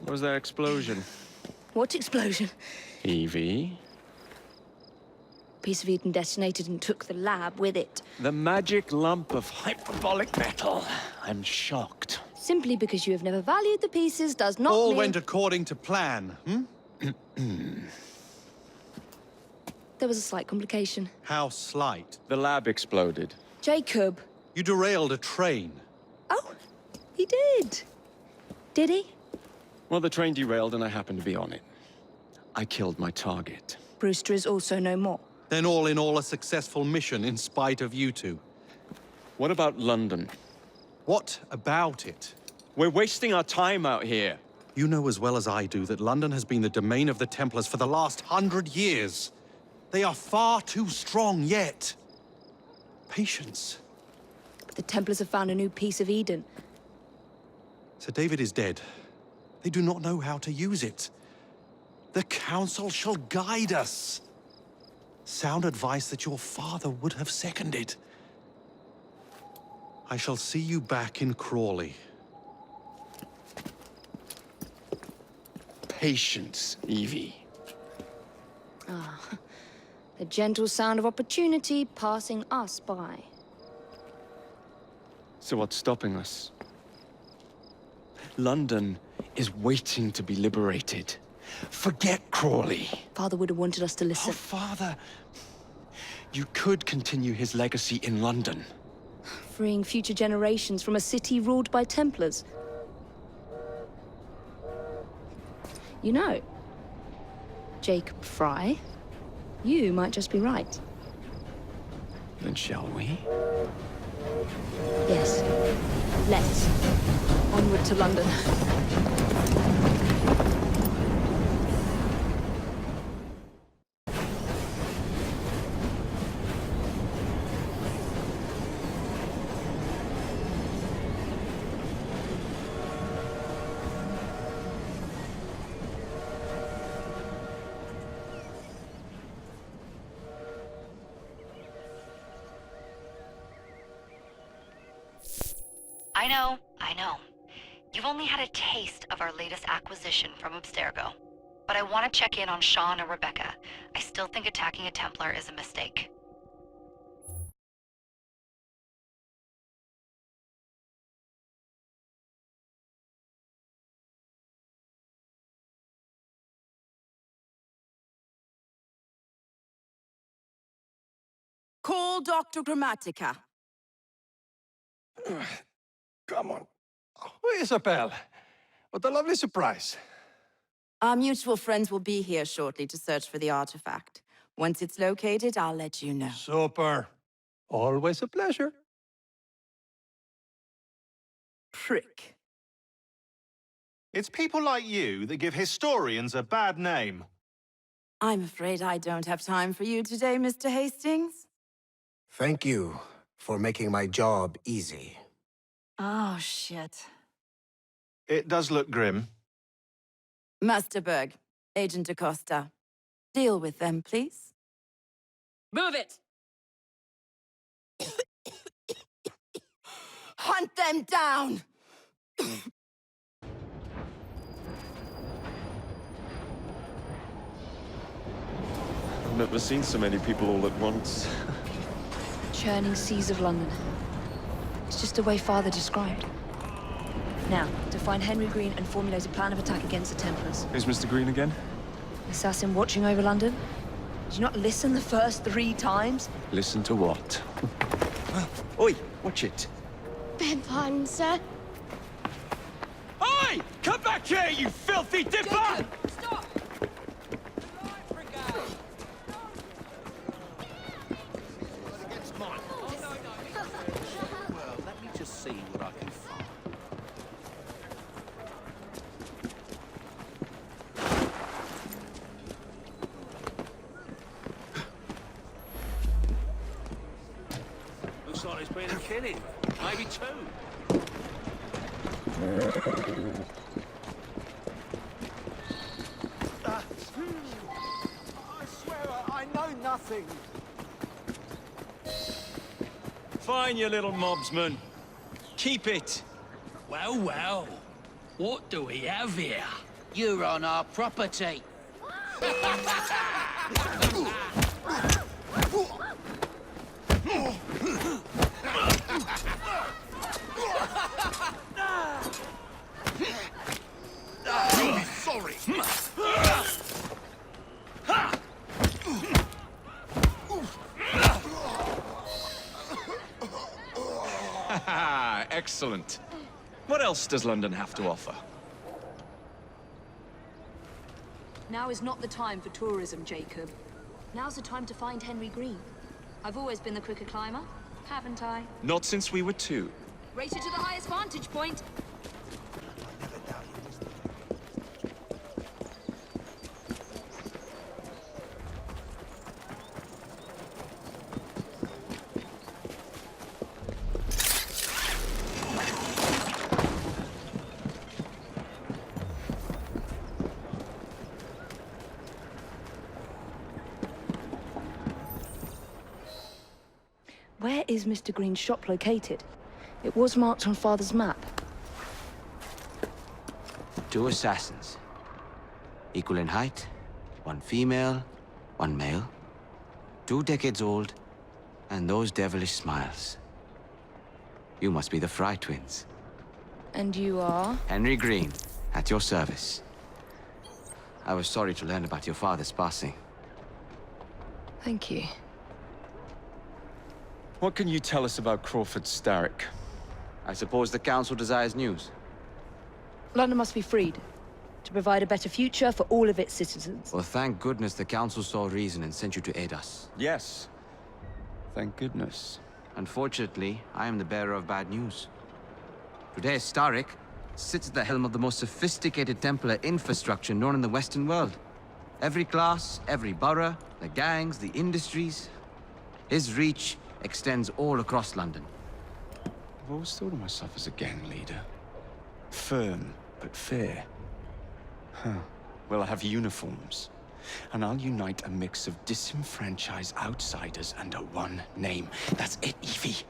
What was that explosion? What explosion? Evie? Piece of Eden detonated and took the lab with it. The magic lump of hyperbolic metal. I'm shocked. Simply because you have never valued the pieces does not All mean... went according to plan, hmm? There was a slight complication. How slight. The lab exploded. Jacob. You derailed a train. Oh, he did. Did he? Well, the train derailed and I happened to be on it. I killed my target. Brewster is also no more. Then all in all a successful mission in spite of you two. What about London? What about it? We're wasting our time out here. You know as well as I do that London has been the domain of the Templars for the last 100 years. They are far too strong yet. Patience. But the Templars have found a new piece of Eden. Sir David is dead. They do not know how to use it. The Council shall guide us. Sound advice that your father would have seconded. I shall see you back in Crawley. Patience, Evie. Ah, the gentle sound of opportunity passing us by. So what's stopping us? London is waiting to be liberated. Forget Crawley. Father would have wanted us to Oh, listen. Father. You could continue his legacy in London. Freeing future generations from a city ruled by Templars. You know, Jacob Fry, you might just be right. Then shall we? Yes. Let's. Onward to London. I know. You've only had a taste of our latest acquisition from Abstergo. But I want to check in on Sean and Rebecca. I still think attacking a Templar is a mistake. Call Dr. Grammatica. Come on. Oh, Isabel. What a lovely surprise. Our mutual friends will be here shortly to search for the artifact. Once it's located, I'll let you know. Super. Always a pleasure. Prick. It's people like you that give historians a bad name. I'm afraid I don't have time for you today, Mr. Hastings. Thank you for making my job easy. Oh, shit. It does look grim. Master Berg, Agent Acosta. Deal with them, please. Move it! Hunt them down! I've never seen so many people all at once. Churning seas of London. It's just the way Father described. Now, to find Henry Green and formulate a plan of attack against the Templars. Who's Mr. Green again? Assassin watching over London? Did you not listen the first 3 times? Listen to what? Oi, watch it. Beg pardon, sir. Oi! Come back here, you filthy dipper! Stop! Well, let me just see what I can find. Looks like there's been a killing. Maybe 2. I swear I know nothing. Fine, you little mobsman. Keep it. Well, well. What do we have here? You're on our property. Sorry. Excellent. What else does London have to offer? Now is not the time for tourism, Jacob. Now's the time to find Henry Green. I've always been the quicker climber, haven't I? Not since we were 2. Race it to the highest vantage point. Where is Mr. Green's shop located? It was marked on Father's map. 2 assassins. Equal in height, 1 female, 1 male. 2 decades old, and those devilish smiles. You must be the Fry twins. And you are? Henry Green, at your service. I was sorry to learn about your father's passing. Thank you. What can you tell us about Crawford Starrick? I suppose the Council desires news. London must be freed, to provide a better future for all of its citizens. Well, thank goodness the Council saw reason and sent you to aid us. Yes. Thank goodness. Unfortunately, I am the bearer of bad news. Today, Starrick sits at the helm of the most sophisticated Templar infrastructure known in the Western world. Every class, every borough, the gangs, the industries. His reach extends all across London. I've always thought of myself as a gang leader. Firm, but fair. Huh. Well, I have uniforms. And I'll unite a mix of disenfranchised outsiders under one name. That's it, Evie.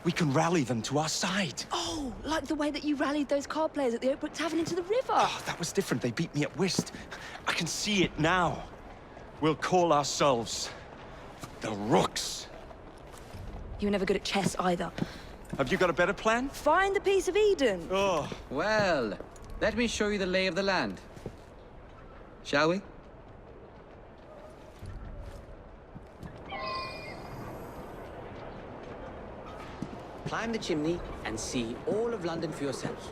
We can rally them to our side. Oh, like the way that you rallied those card players at the Oakbrook Tavern into the river. Oh, that was different. They beat me at whist. I can see it now. We'll call ourselves the Rooks. You were never good at chess either. Have you got a better plan? Find the piece of Eden. Oh. Well, let me show you the lay of the land. Shall we? Climb the chimney and see all of London for yourself.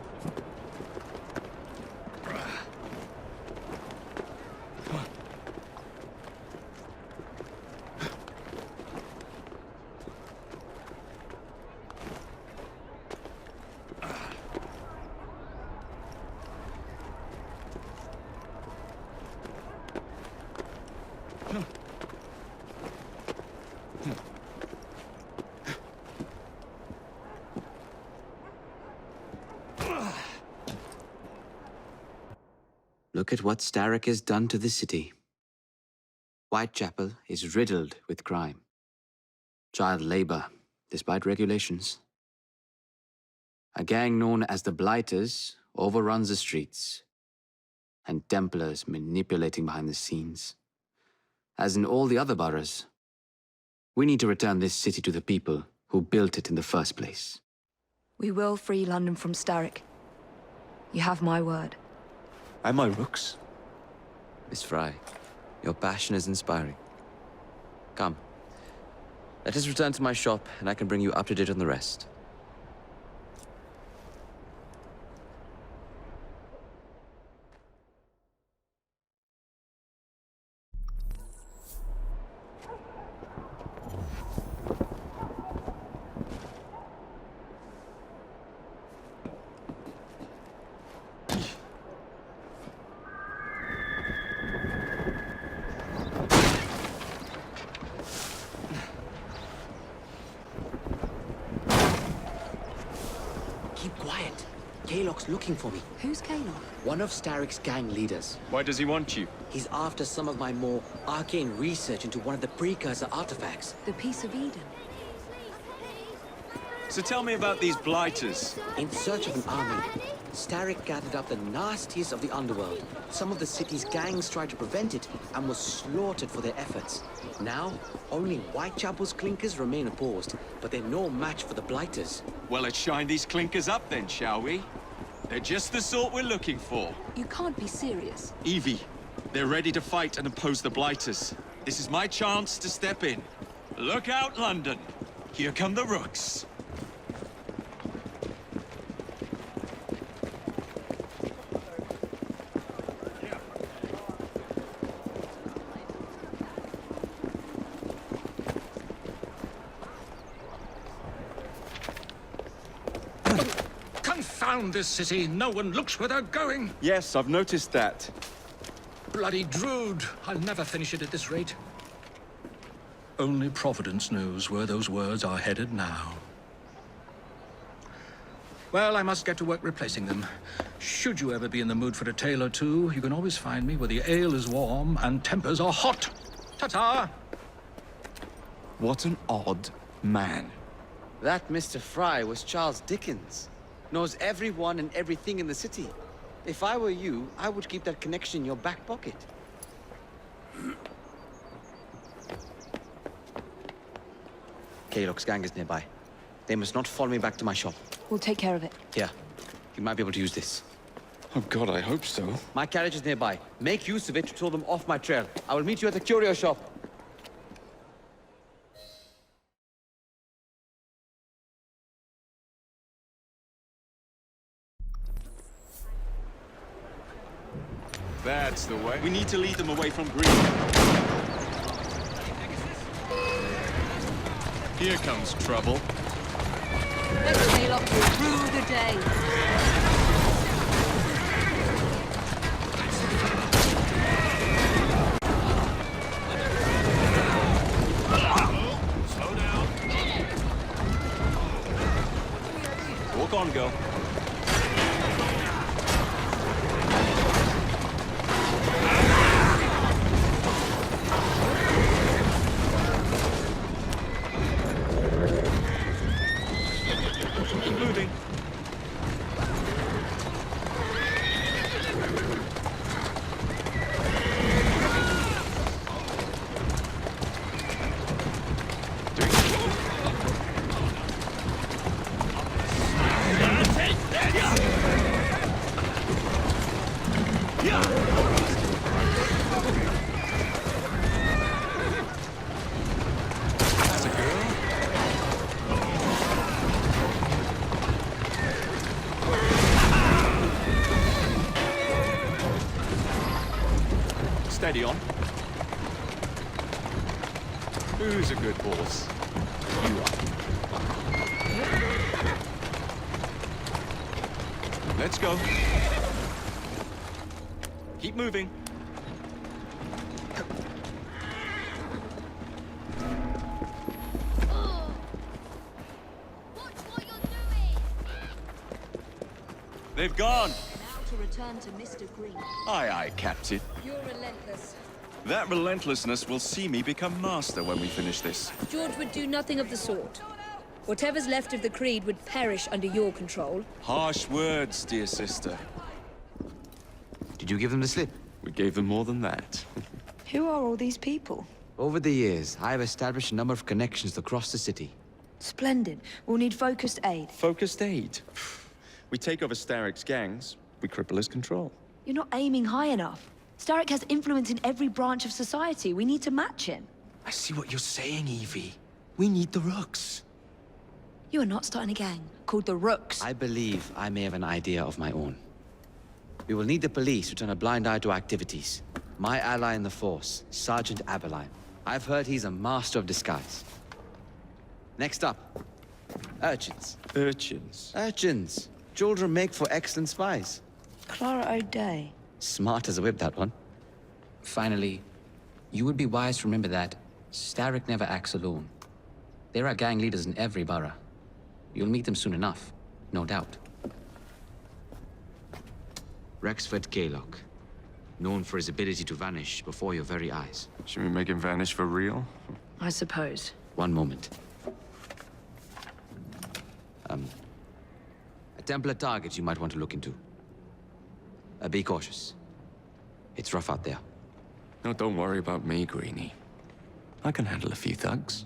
Look at what Starrick has done to the city. Whitechapel is riddled with crime. Child labor, despite regulations. A gang known as the Blighters overruns the streets, and Templars manipulating behind the scenes. As in all the other boroughs, we need to return this city to the people who built it in the first place. We will free London from Starrick. You have my word. And my Rooks? Miss Fry, your passion is inspiring. Come, let us return to my shop, and I can bring you up to date on the rest. Keep quiet. Kaylock's looking for me. Who's Kaylock? One of Starrick's gang leaders. Why does he want you? He's after some of my more arcane research into one of the precursor artifacts. The piece of Eden. So tell me about these blighters. In search of an army, Starrick gathered up the nastiest of the underworld. Some of the city's gangs tried to prevent it and were slaughtered for their efforts. Now, only Whitechapel's clinkers remain opposed, but they're no match for the blighters. Well, let's shine these clinkers up then, shall we? They're just the sort we're looking for. You can't be serious. Evie, they're ready to fight and oppose the blighters. This is my chance to step in. Look out, London. Here come the rooks. Confound this city. No one looks where they're going. Yes, I've noticed that. Bloody Drood. I'll never finish it at this rate. Only Providence knows where those words are headed now. Well, I must get to work replacing them. Should you ever be in the mood for a tale or two, you can always find me where the ale is warm and tempers are hot. Ta-ta! What an odd man. That Mr. Fry was Charles Dickens. Knows everyone and everything in the city. If I were you, I would keep that connection in your back pocket. Kaylock's gang is nearby. They must not follow me back to my shop. We'll take care of it. Here, you might be able to use this. Oh God, I hope so. My carriage is nearby. Make use of it to throw them off my trail. I will meet you at the curio shop. That's the way. We need to lead them away from Green. Here comes trouble. Let's sail up through the day. Slow down. Walk on, girl. Keep moving. That's a girl. Steady on. Who's a good horse? You are. Let's go. Keep moving. They've gone. Now to return to Mr. Green. Aye, aye, Captain. You're relentless. That relentlessness will see me become master when we finish this. George would do nothing of the sort. Whatever's left of the Creed would perish under your control. Harsh words, dear sister. Did you give them the slip? We gave them more than that. Who are all these people? Over the years, I have established a number of connections across the city. Splendid. We'll need focused aid. Focused aid. We take over Starrick's gangs, we cripple his control. You're not aiming high enough. Starrick has influence in every branch of society. We need to match him. I see what you're saying, Evie. We need the rooks. You are not starting a gang called the Rooks. I believe I may have an idea of my own. We will need the police to turn a blind eye to our activities. My ally in the force, Sergeant Aberline. I've heard he's a master of disguise. Next up, urchins. Urchins? Urchins. Children make for excellent spies. Clara O'Day. Smart as a whip, that one. Finally, you would be wise to remember that Starrick never acts alone. There are gang leaders in every borough. You'll meet them soon enough, no doubt. Rexford Kaylock, known for his ability to vanish before your very eyes. Should we make him vanish for real? I suppose. One moment. A Templar target you might want to look into. Be cautious. It's rough out there. No, don't worry about me, Greenie. I can handle a few thugs.